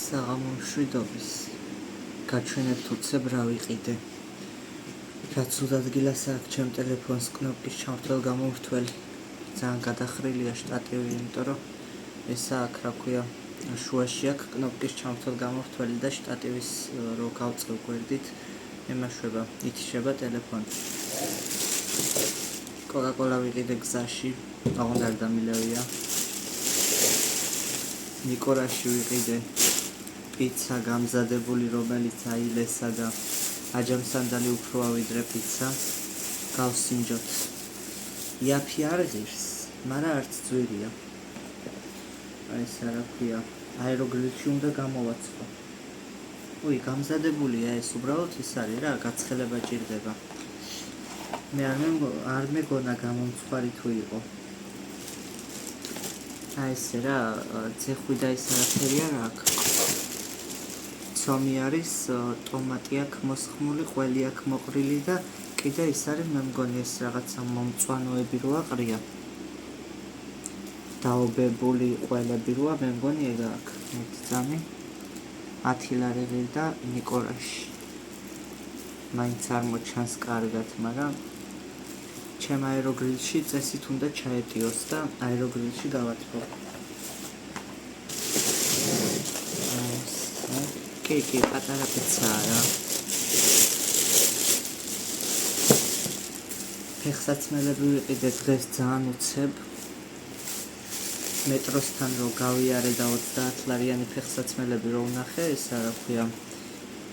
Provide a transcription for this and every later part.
საღამომშვიდობის გაჩვენებთ უცებ რა ვიყიდე. რაც უდადგილას აქვს ჩემ ტელეფონს კნოპკის ჩამრთვალ გამომრთველი. ძალიან გადახრილია შტატივი, იმიტომ რომ ესა აქ რა ქვია შუაში აქვს კნოპკის ჩამრთვალ გამომრთველი და შტატივის რო გავწევ გვერდით ემაშვება, ითიშება ტელეფონი. კოკა-კოლა ვიყიდე გზაში, აღარ დამილევია. ნიკორაში ვიყიდე პიცა გამზადებული, რომელიც აილესა და აჯამსანდალი უფროა ვიდრე პიცა. გავსინჯოთ. იაფი არ ღირს, მაგრამ არც ძვირია. აი ეს რა ქვია, აეროგრილში უნდა გამოვაცხო. უი, გამზადებულია ეს, უბრალოდ ის არის რა, გაცხელება ჭირდება. მე არ მეგონა გამომცხვარი თუ იყო. აი ესე რა, ძეხვი და ის არაფერი არ აქვს. ცომი არის, ტომატი აქვს მოსხმული, ყველი აქვს მოყრილი და კიდე ის არის, მე მგონი ეს რაღაცა მომწვანოები როა ყრია. დაობებული ყველები როა, მე მგონი ეგ აქვს. მეცამი 10 ლარი ღირდა ნიკორაში. მაინც არ მოჩანს კარგად, მაგრამ ჩემ აეროგრილში წესით უნდა ჩაეტიოს და აეროგრილში გავათბო. კი, პატარა პიცაა რა. ფეხსაცმელები ვიყიდე დღეს ძალიან უცებ. მეტროსთან რო გავიარე და 30 ლარიანი ფეხსაცმელები რო ვნახე, ეს რა ქვია.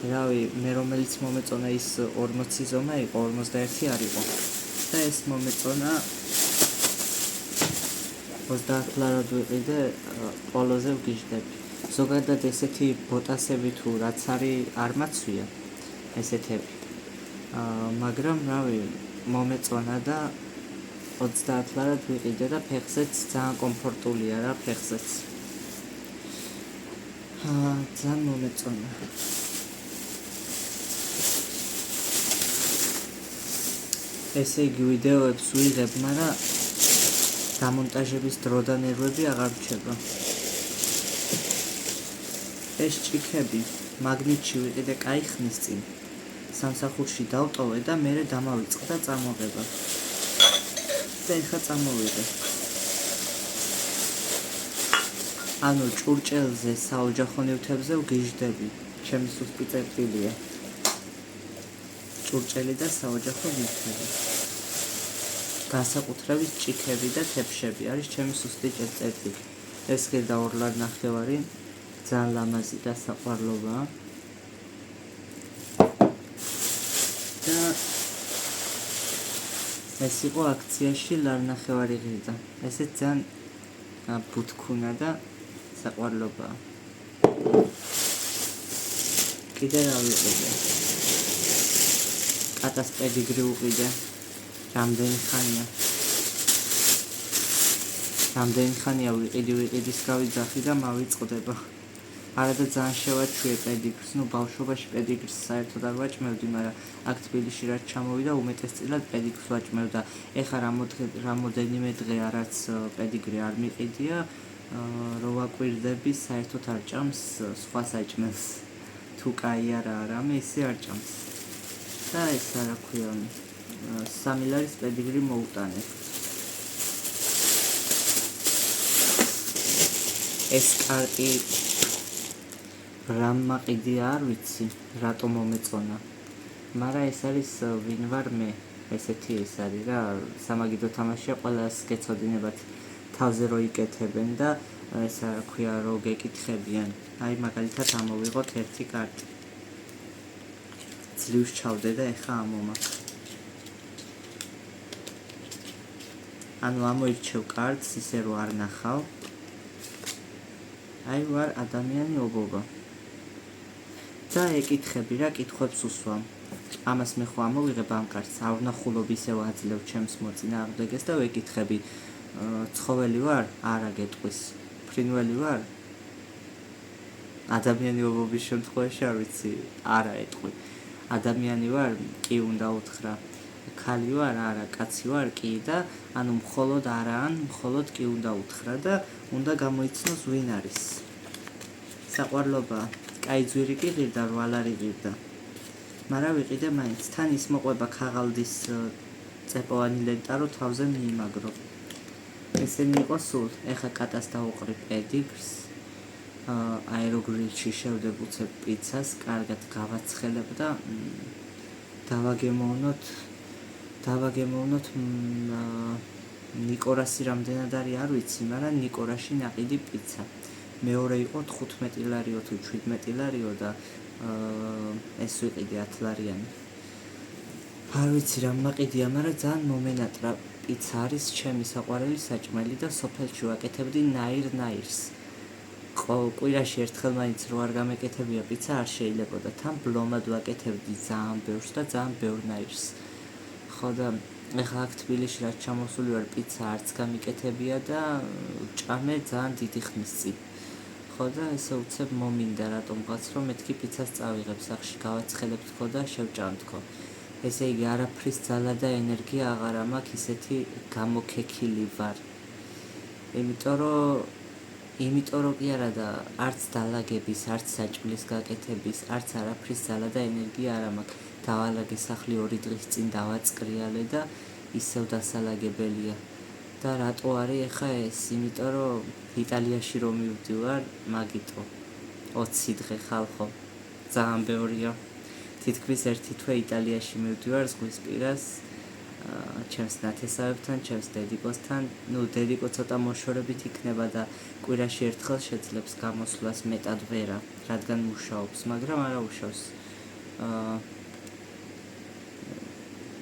რავი, მე რომელიც მომეწონა ის 40 ზომა იყო, 41 არ იყო. და ეს მომეწონა 30 ლარად ვიყიდე, პოლოზე ვგიჟდები. ზოგადად ესეთი ბოტასები თუ რაც არის არ მაცვია ესეთები. მაგრამ რავი, მომეწონა და 30 ლარად ვიყიდე და ფეხზეც ძალიან კომფორტულია რა, ფეხზეც. ძალიან მომეწონა. ესე იგი ვიდეოებს ვიღებ, მაგრამ დამონტაჟების დრო და ნერვები აღარ რჩება. ეს ჭიქები მაგნიტში ვიყიდე კაი ხნის წინ. სამსახურში დავტოვე და მერე დამავიწყდა და წამოღება. და ეხა წამოვიდე. ანუ ჭურჭელზე საოჯახო ნივთებზე ვგიჟდები. ჩემი სუსტი წერტილია. ჭურჭელი და საოჯახო ნივთები. განსაკუთრებით ჭიქები და თეფშები არის ჩემი სუსტი წერტილი. ეს ღირდა 2 ლარი 9 ძალიან ლამაზი და საყვარლობაა. და ეს იყო აქციაში 1 ლარი 9 ღირდა. ესე ძალიან ბუთქუნა და საყვარლობაა. კიდე რა ვიყიდე? კატას პედიგრი ვიყიდე. რამდენი ხანია ვიყიდის გავიძახი და მავიწყდება. არა და ძალიან შევაჩვიე პედიგრს, ბავშვობაში პედიგრს საერთოდ არ ვაჭმევდი, მაგრამ აქ თბილისში რაც ჩამოვიდა, უმეტესწილად პედიგრს ვაჭმევ და ეხლა რამოდენიმე დღე არაც პედიგრი არ მიყიდია, რო ვაკვირდები, საერთოდ არ ჭამს, სხვა საჭმელს. თუ კაი არაა რამე, ისე არ ჭამს. და ეს რა ქვია, 3 ლარის პედიგრი მოუტანე. ეს კარტი რამ მაყიდია არ ვიცი, რატომ მომეწონა. მაგრამ ეს არის ვინ ვარ მე, ესეთი ეს არის რა, სამაგიდო თამაშია, ყველას გეცოდინებათ თავზე რო იკეთებენ და ეს რა ქვია, რო გეკითხებიან. აი მაგალითად ამოვიღოთ ერთი კარტი. ძლივს ჩავდე და ეხა ამომაქ. ანუ ამოირჩევ კარტს, ისე რო არ ნახავ. აი ვარ ადამიანი ობობა. და ეკითხები რა, კითხვებს უსვამ. ამას მე ხო ამოვიღებ ამ კარტს, არ ვნახულობ ისევ აძლევ ჩემს მოწინააღმდეგეს და ვეკითხები, ცხოველი ვარ? არა გეტყვის. ფრინველი ვარ? ადამიანი ობობის შემთხვევაში არ ვიცი, არა ეტყვი. ადამიანი ვარ? კი უნდა უთხრა. ქალი ვარ? არა, კაცი ვარ? კი და ანუ მხოლოდ არა ან მხოლოდ კი უნდა უთხრა და უნდა გამოიცნოს ვინ არის. საყვარლობა კაი ძვირი კი ღირდა, რვალარი ღირდა. მაგრამ ვიყიდე მაინც თან ის მოყვება ქაღალდის წეპოვანი ლენტა, რომ თავზე მიიმაგრო. ესენი იყო სულ. ეხა კატას დავუყრი პედიგრს. აეროგრილში შევდებ უცებ პიცას, კარგად გავაცხელებ და დავაგემოვნოთ ნიკორასი რამდენად არის არ ვიცი, მაგრამ ნიკორაში ნაყიდი პიცა. მეორე იყო 15 ლარიო თუ 17 ლარიო და ეს ვიყიდე 10 ლარიანი. არ ვიცი რა მაყიდია, მაგრამ ძალიან მომენატრა პიცა არის ჩემი საყვარელი საჭმელი და სოფელში ვაკეთებდი ნაირს. კვირაში ერთხელ მაინც რო არ გამეკეთებია პიცა არ შეიძლებოდა. თან ბლომად ვაკეთებდი ძალიან ბევრს და ძალიან ბევრ ნაირს. ხო და ეხლა აქ თბილისში რაც ჩამოსული ვარ, პიცა არც გამიკეთებია და ჭამე ძალიან დიდი ხნის წინ. ხო და ესე უცებ მომინდა რატომღაც რომ მეთქი პიცას წავიღებ სახში, გავაცხელებ თქო და შევჭამ თქო. ესე იგი არაფრის ძალა და ენერგია აღარ მაქვს, ისეთი გამოქექილი ვარ. იმიტომ რომ კი არა და არც დალაგების, არც საჭმლის გაკეთების, არც არაფრის ძალა და ენერგია არ მაქვს. დავალაგე სახლი 2 დღის წინ დავაწყრიალე და ისევ დასალაგებელია. და რატო არის ეხა ეს? იმიტომ რომ იტალიაში რომ მივდივარ, მაგიტო 20 დღე ხალხო. ძალიან ბევრია. თითქმის 1 თვე იტალიაში მივდივარ ზღვის პირას. ჩემს ნათესავებთან, ჩემს დედიკოსთან, დედიკო ცოტა მოშორებით იქნება და კვირაში ერთხელ შეძლებს გამოსვლას, მეტად ვერა, რადგან მუშაობს, მაგრამ არა უშავს.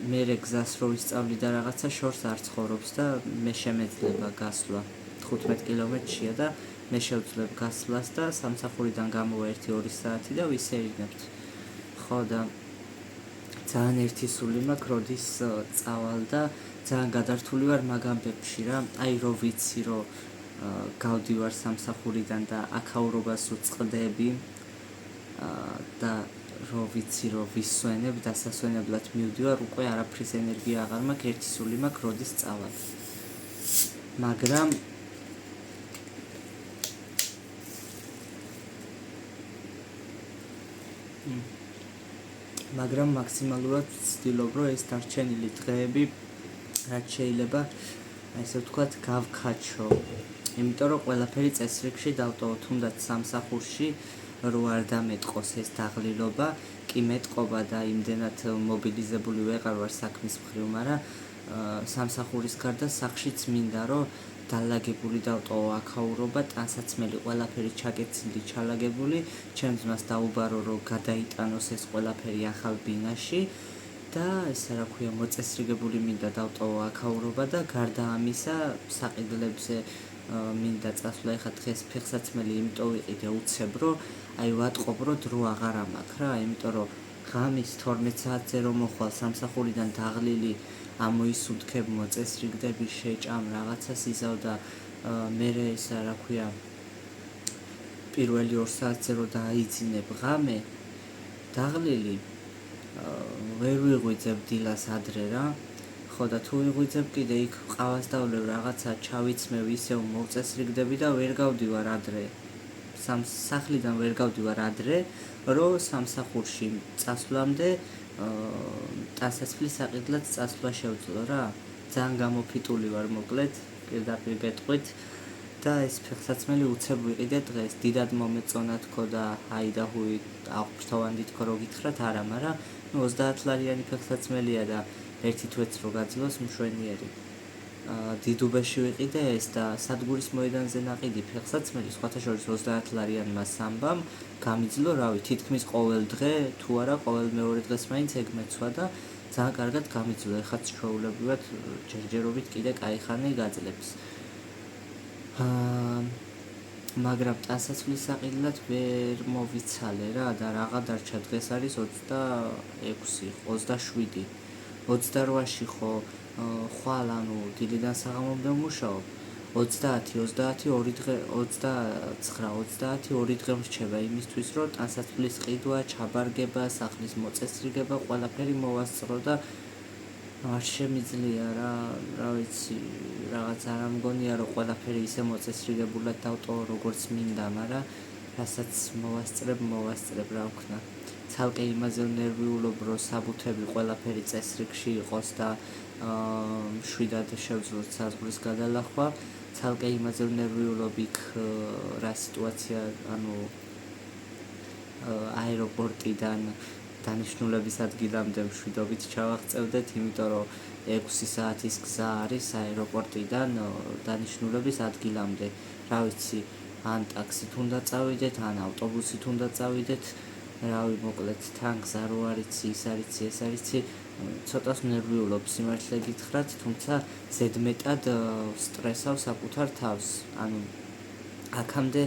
მერე გზას რო ვისწავლი და რაღაცა შორს არ ცხოვრობს და მე შემეძლება გასვლა 15 კილომეტრშია და მე შევძლებ გასვლას და სამსახურიდან გამოვა 1-2 საათი და ვისერინებთ. ხო და ძალიან ერთი სული მაქვს, როდის წავალ და ძალიან გადართული ვარ მაგ ამბებში რა. აი რო ვიცი რომ გავდივარ სამსახურიდან და აქაურობას უწყდები და რო ვიცი რომ ვისვენებ, დასასვენებლად მივდივარ, უკვე არაფრის ენერგია აღარ მაქვს, ერთი სული მაქვს, როდის წავალ. მაგრამ მაქსიმალურად ვცდილობ, რომ ეს დარჩენილი დღეები რაც შეიძლება, ესე ვთქვათ, გავქაჩო. იმიტომ რომ ყველაფერი წესრიგში დავტოვო, თუნდაც სამსახურში რო არ დამეტყოს ეს დაღლილობა, კი მეტყობა და იმდენად მობილიზებული ვეყარ ვარ საქმის მხრივ, მაგრამ სამსახურის გარდა სახლშიც მინდა რომ დალაგებული დავტოვო აქაურობა, ტანსაცმელი ყველაფერი ჩაკეცილი, ჩალაგებული, ჩემს მას დაუბარო რომ გადაიტანოს ეს ყველაფერი ახალ ბინაში და ესე რა ქვია, მოწესრიგებული მინდა დავტოვო აქაურობა და გარდა ამისა საყიდლებზე მინდა წასვლა. ეხლა დღეს ფეხსაცმელი იმიტომ ვიყიდე უცებ რომ აი ვატყობ რომ დრო აღარ მაქვს რა, იმიტომ რომ ღამის 12 საათზე რომ მოხვალ სამსახურიდან დაღლილი ამოისუნთქებ, მოწესრიგდები, შეჭამ, რაღაცას იზავ და მერე ისა რა ქვია, პირველი 2 საათზე რომ დააიძინებ ღამე დაღლილი, ვერ ვიღვიძებ დილას ადრე რა. ხო და თუ ვიღვიძებ კიდე იქ ყავას დავლევ, რაღაცა ჩავიცმევ, ისევ მოწესრიგდები და ვერ გავდივარ ადრე. სახლიდან ვერ გავდივარ ადრე, რომ სამსახურში წასვლამდე ტანსაცმლის საყიდლად წასვლა შევძლო რა. ძალიან გამოფიტული ვარ მოკლედ, პირდაპირ გეტყვით და ეს ფეხსაცმელი უცებ ვიყიდე დღეს. დიდად მომეწონა თქო და აი და ჰუი აღფრთოვანდი თქო რო გითხრათ, არა, მაგრამ 30 ლარიანი ფეხსაცმელია და ერთი თვეც რო გაძლოს მშვენიერი. დიდუბეში ვიყიდე ეს და სადგურის მოედანზე ნაყიდი ფეხსაცმელი, სხვათა შორის 30 ლარიანმა სამბამ გამიძლო, რავი, თითქმის ყოველ დღე, თუ არა ყოველ მეორე დღეს მაინც ეგ მეცვა და ძალიან კარგად გამიძლო. ეხაც ჩვეულებრივად ჯერჯერობით კიდე კაი ხანი გაძლებს. მაგრამ ტანსაცმლის საყიდლად ვერ მოვიცალე რა და რაღა დარჩა, დღეს არის 26, 27. 28-ში ხო ხვალ, ანუ დილიდან საღამომდე მუშაობ. 30, 2 დღე მრჩება იმისთვის, რომ ტანსაცმლის ყიდვა, ჩაბარგება, სახლის მოწესრიგება, ყველაფერი მოვასწრო და არ შემიძლია რა ვიცი, რაღაც არ ამგონია, რომ ყველაფერი ისე მოწესრიგებულად დავტოვო, როგორც მინდა, მაგრამ რასაც მოვასწრებ რა ვქნა. ცალკე იმაზე ნერვიულობ, რომ საბუთები ყველაფერი წესრიგში იყოს და მშვიდად შევძლოთ საზღვრის გადალახვა. ცალკე იმაზე ნერვიულობ იქ რა სიტუაცია, ანუ აეროპორტიდან დანიშნულების ადგილამდე მშვიდობით ჩავაღწევდეთ, იმიტომ რომ 6 საათის გზა არის აეროპორტიდან დანიშნულების ადგილამდე. რა ვიცი, ან ტაქსით უნდა წავიდეთ, ან ავტობუსით უნდა წავიდეთ. რავი, მოკლედ თან გზა რო არიცი, ის არიცი, ეს არიცი, ცოტას ნერვიულობ, სიმართლე გითხრათ, თუმცა ზედმეტად სტრესავ საკუთარ თავს. ანუ აქამდე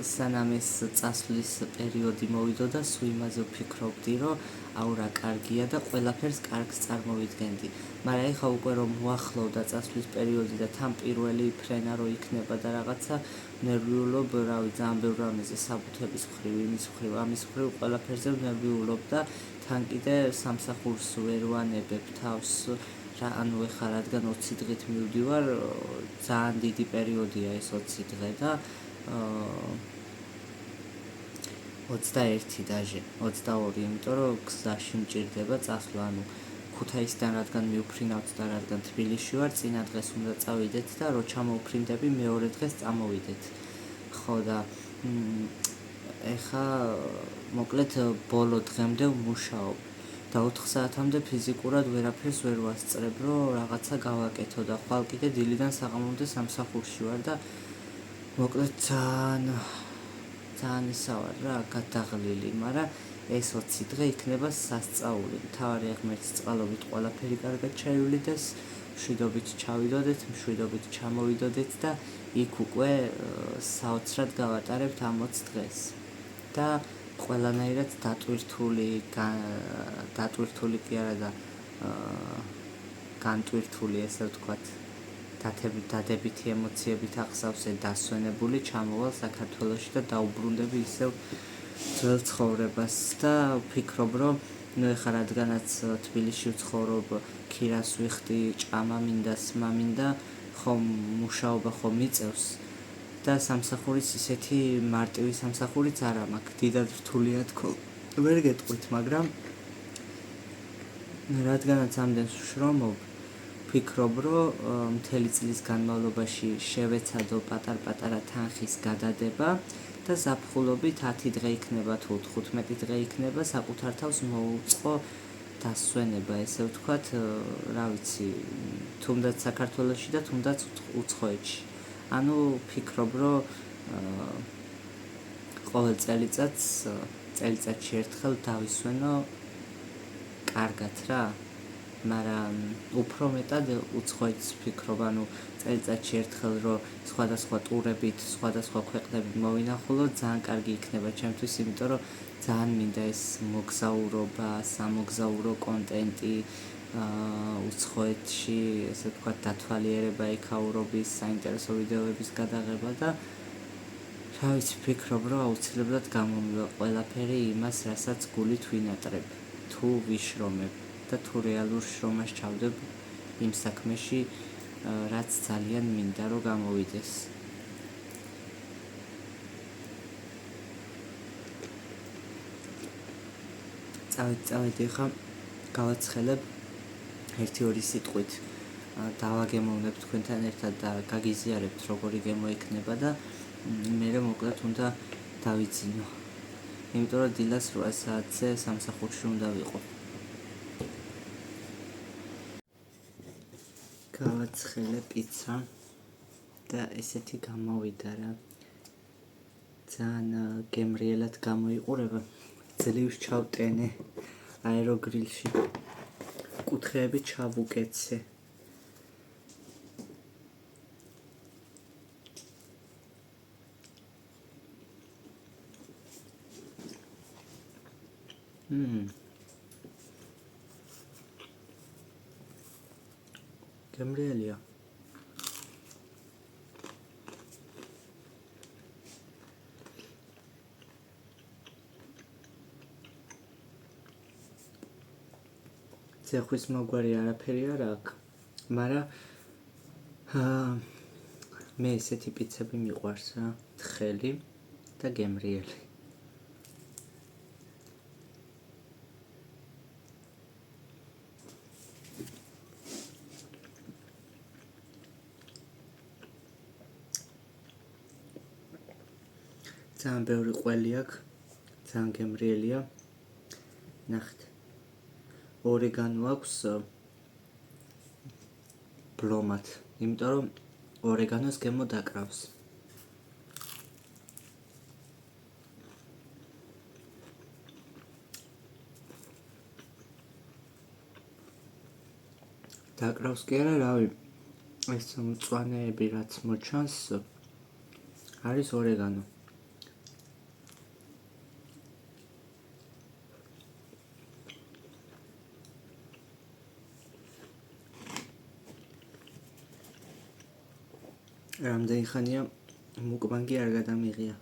სანამ ეს წასვლის პერიოდი მოვიდო და სულ იმაზე ვფიქრობდი, რომ აუ რა კარგია და ყველაფერს კარგს წარმოვიდგენდი. მაგრამ ეხლა უკვე რომ მოახლოვდა წასვლის პერიოდი და თან პირველი ფრენა რო იქნება და რაღაცა ნერვიულობ, რავი, ძალიან ბევრ რამეზე, საბუთების მხრივ, იმის მხრივ, ამის მხრივ ყველაფერზე ნერვიულობ და თან კიდე სამსახურს ვერ ვანებებ თავს. ანუ ეხლა რადგან 20 დღით მივდივარ, ძალიან დიდი პერიოდია ეს 20 დღე და 21 დაჟე, 22, იმიტომ რომ გზაში მჭირდება წასვლა, ანუ ქუთაისიდან რადგან მივფრინავთ და რადგან თბილისში ვარ, წინა დღეს უნდა წავიდეთ და რო ჩამოვფრინდები, მეორე დღეს წამოვიდეთ. ხო და ეხა მოკლედ ბოლო დღემდე ვმუშაობ და 4 საათამდე ფიზიკურად ვერაფერს ვერ ვასწრებ, რომ რაღაცა გავაკეთო და ხვალ კიდე დილიდან საღამომდე სამსახურში ვარ და მოკლედ ძალიან ისა ვარ რა, გადაღლილი, მაგრამ ეს 20 დღე იქნება სასწაული. მთავარი ღმერთის წყალობით ყველაფერი კარგად ჩაივლიდეს, მშვიდობით ჩავიდოდეთ, მშვიდობით ჩამოვიდოდეთ და იქ უკვე საოცრად გავატარებთ ამ 20 დღეს. და ყველანაირად დატვირთული კი არა და განტვირთული, ესე ვთქვათ, დადებითი ემოციებით აღსავსე დასვენებული ჩამოვალ საქართველოში და დაუბრუნდები ისევ ძველ ცხოვრებას და ვფიქრობ, რომ ეხლა რადგანაც თბილისში ვცხოვრობ, ქირას ვიხდი, ჭამა მინდა, სმა მინდა, ხომ მუშაობა ხომ მიწევს და სამსახურის ისეთი მარტივი სამსახურიც არა მაქვს, დიდად რთულია თქო, ვერ გეტყვით, მაგრამ რადგანაც ამდენს ვშრომობ, ვფიქრობ, რომ მთელი წლის განმავლობაში შევეცადო პატარ-პატარა თანხის გადადება და ზაფხულობით 10 დღე იქნება თუ 15 დღე იქნება საკუთარ თავს მოუწყო დასვენება, ესე ვთქვათ, რა ვიცი, თუნდაც საქართველოში და თუნდაც უცხოეთში. ანუ ვფიქრობ, რომ ყოველ წელიწადში ერთხელ დავისვენო კარგად რა, მაგრამ უფრო მეტად უცხოეთს ვფიქრობ, ანუ წელიწადში ერთხელ რომ სხვადასხვა ტურებით, სხვადასხვა ქვეყნები მოვინახულო, ძალიან კარგი იქნება ჩემთვის, იმიტომ რომ ძალიან მინდა ეს მოგზაურობა, სამოგზაურო კონტენტი უცხოეთში, ესე ვთქვათ, დათვალიერება, ექაურობის, საინტერესო ვიდეოების გადაღება და რა ვიცი, ვფიქრობ, რომ აუცილებლად გამომივა ყველაფერი იმას, რასაც გულით ვინატრებ, თუ ვიშრომებ და თუ რეალურ შრომას ჩავდებ იმ საქმეში, რაც ძალიან მინდა რომ გამოვიდეს. წავედი ხა გავაცხელებ 1-2 სიტყვით. დავაგემოვნებ თქვენთან ერთად და გაგიზიარებთ როგორი გემო იქნება და მე მოკლედ უნდა დავიძინო. იმიტომ რომ დილას 8 საათზე სამსახურში უნდა ვიყო. გავაცხელე პიცა და ესეთი გამოვიდა რა. ძალიან გემრიელად გამოიყურება. ძლივს ჩავტენე აეროგრილში. კუთხეები ჩავუკეცე. გემრიელია. ზეხვის მოგვარი არაფერი არ აქვს, მაგრამ მე ესეთი პიცები მიყვარს რა, თხელი და გემრიელი. ძალიან ბევრი ყველი აქვს, ძალიან გემრიელია. ნახეთ. ორეგანო აქვს ბლომად, იმიტომ რომ ორეგანოს გემო დაკრავს. დაკრავს კი არა, რავი, ეს მწვანეები რაც მოჩანს, არის ორეგანო. რამდენი ხანია მუკბანგი არ გადამიღია.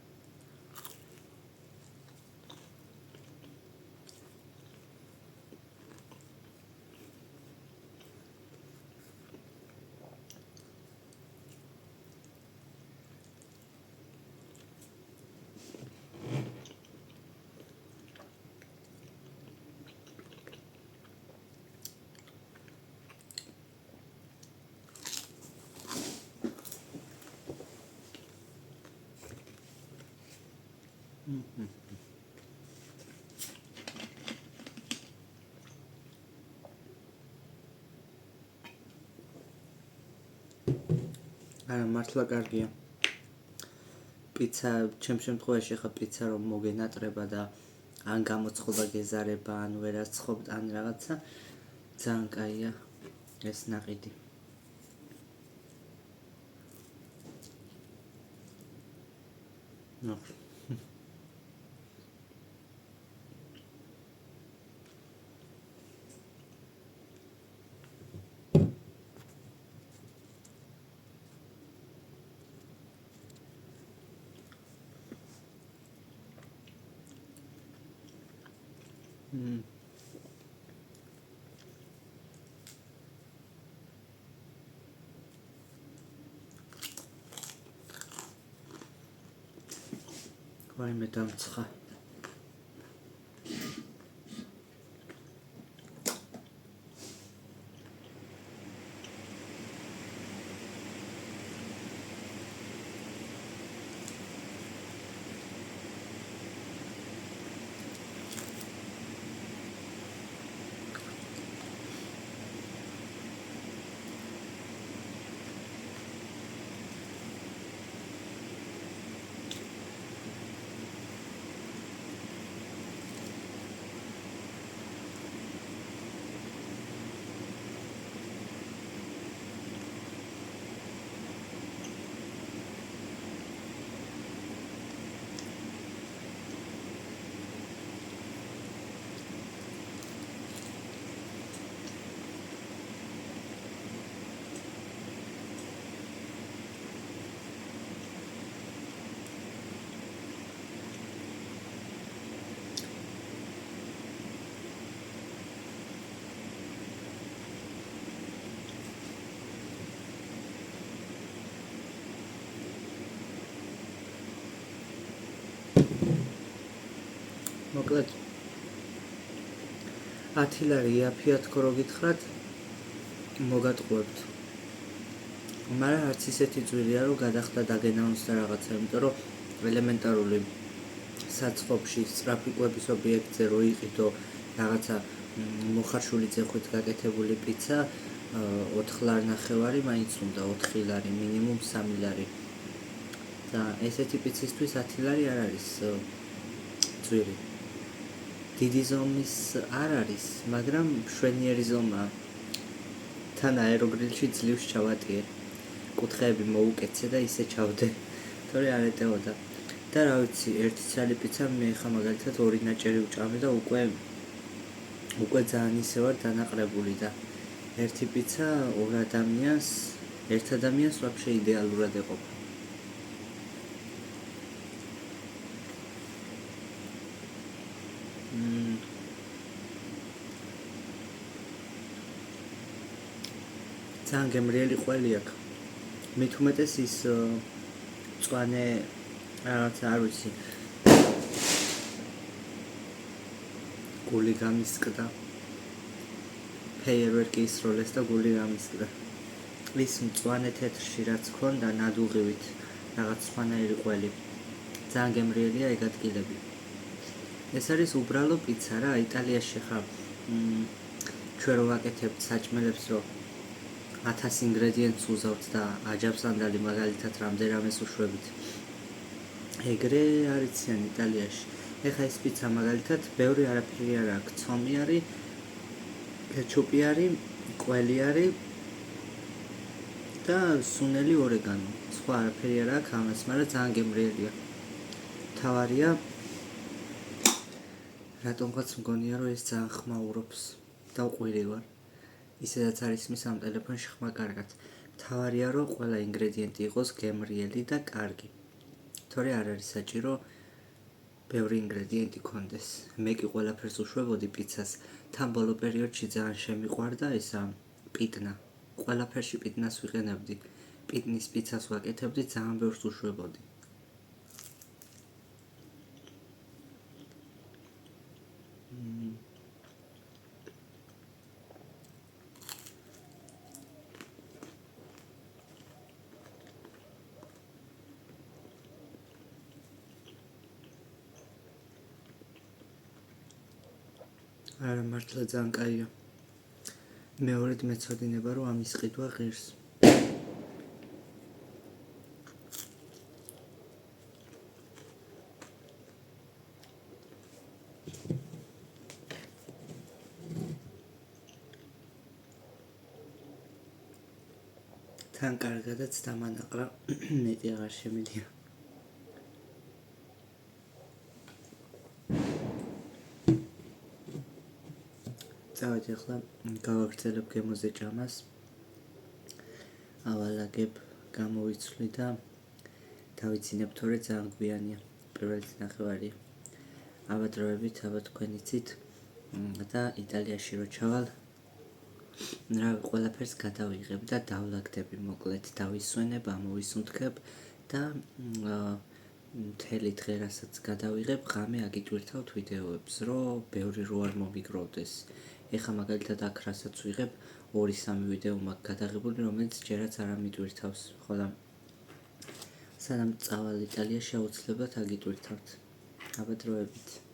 არა, მართლა კარგია. პიცა, ჩემს შემთხვევაში ხა პიცა რომ მოგენატრება და ან გამოცხობა გეზარება, ან ვერაცხობთ, ან რაღაცა, ძალიან კაია ეს ნაყიდი. ნახე. ვაიმე დამცხა. მოკლედ 10 ლარი იაფია თქო რო გითხრათ, მოგატყუებთ. მაგრამ არც ისეთი ძვირია რომ გადახდა დაგენაუნს და რაღაცა, იმიტომ რომ ელემენტარული საცხობში სწრაფი კვების ობიექტზე რო იყიდო რაღაცა მოხარშული ძეხვით გაკეთებული პიცა 4 ლარი მაინც უნდა 4 ლარი, მინიმუმ 3 ლარი. და ესეთი პიცისთვის 10 ლარი არ არის ძვირი. დიდი ზომის არ არის, მაგრამ მშვენიერი ზომაა. თან აეროგრილში ძლივს ჩავატიე. კუთხეები მოუკეცე და ისე ჩავდე. თორე არ ეტეოდა. და რა ვიცი, ერთი ცალი პიცა მე ხა მაგალითად 2 ნაჭერი ვჭამე და უკვე ძალიან ისე ვარ დანაყრებული და ერთი პიცა ერთ ადამიანს ვაფშე იდეალურად ეყოფა. ძალიან გემრიელი ყველი აქვს. მით უმეტეს ის მწვანე რაღაცა არ ვიცი. გული გამისკდა. ფეიერვერკი ისროლეს და გული გამისკდა. ის მწვანე თეთრში რაც ქონდა ნადუღივით რაღაც სხვანაირი ყველი. ძალიან გემრიელია ეგ ადგილები. ეს არის უბრალო პიცა რა, იტალიაში ხა ჩვენ რო ვაკეთებთ საჭმელებს, რომ 1000 ინგრედიენტს უზავთ და აჯაბსანდალი მაგალითად რამდენამეს უშვებით. ეგრე არიციან იტალიაში. ეხა ეს პიცა მაგალითად ბევრი არაფერი არ აქვს. ცომი არის, კეჩუპი არის, ყველი არის და სუნელი ორეგანო. სხვა არაფერი არ აქვს ამას, მაგრამ ძალიან გემრიელია. თავარია რატომღაც მგონია რომ ეს ძალიან ხმაურობს და უყვირი ვარ. ისედაც არის მის ამ ტელეფონში ხმა კარგად. თავარია რომ ყველა ინგრედიენტი იყოს გემრიელი და კარგი. თორე არ არის საჭირო ბევრი ინგრედიენტი კონდეს. მე კი ყველაფერს უშვებოდი პიცას. თან ბოლო პერიოდში ძალიან შემიყვარდა ესა პიტნა. ყველაფერში პიტნას ვიყენებდი. პიტნის პიცას ვაკეთებდი, ძალიან ბევრს უშვებოდი. არა მართლა ძალიან კაია. მეორედ მეცოდინება რომ ამის ყიდვა ღირს. თან კარგადაც დამანაყრა, მეტი აღარ შემიძლია. წავედი ახლა გავაგრძელებ გემოზე ჭამას. ავალაგებ გამოვიცვლი და დავიცინებ, თორე ძალიან გვიანია. პირველი ნახევარია. აბადროებით, აბა თქვენ იცით და იტალიაში რო ჩავალ, რა ყველაფერს გადავიღებ და დავლაგდები მოკლედ, დავისვენებ, ამოვისუნთქებ და მთელი დღე რასაც გადავიღებ, ღამე აგიტვირთავთ ვიდეოებს, რომ ბევრი რო არ მომიგროვდეს. ეხა მაგალითად აქ რასაც ვიღებ, 2-3 ვიდეო მაქვს გადაღებული, რომელიც ჯერაც არ ამიტვირთავს, ხო და სანამ წავალ იტალიაში აუცილებლად აგიტვირთავთ. აბადროებით.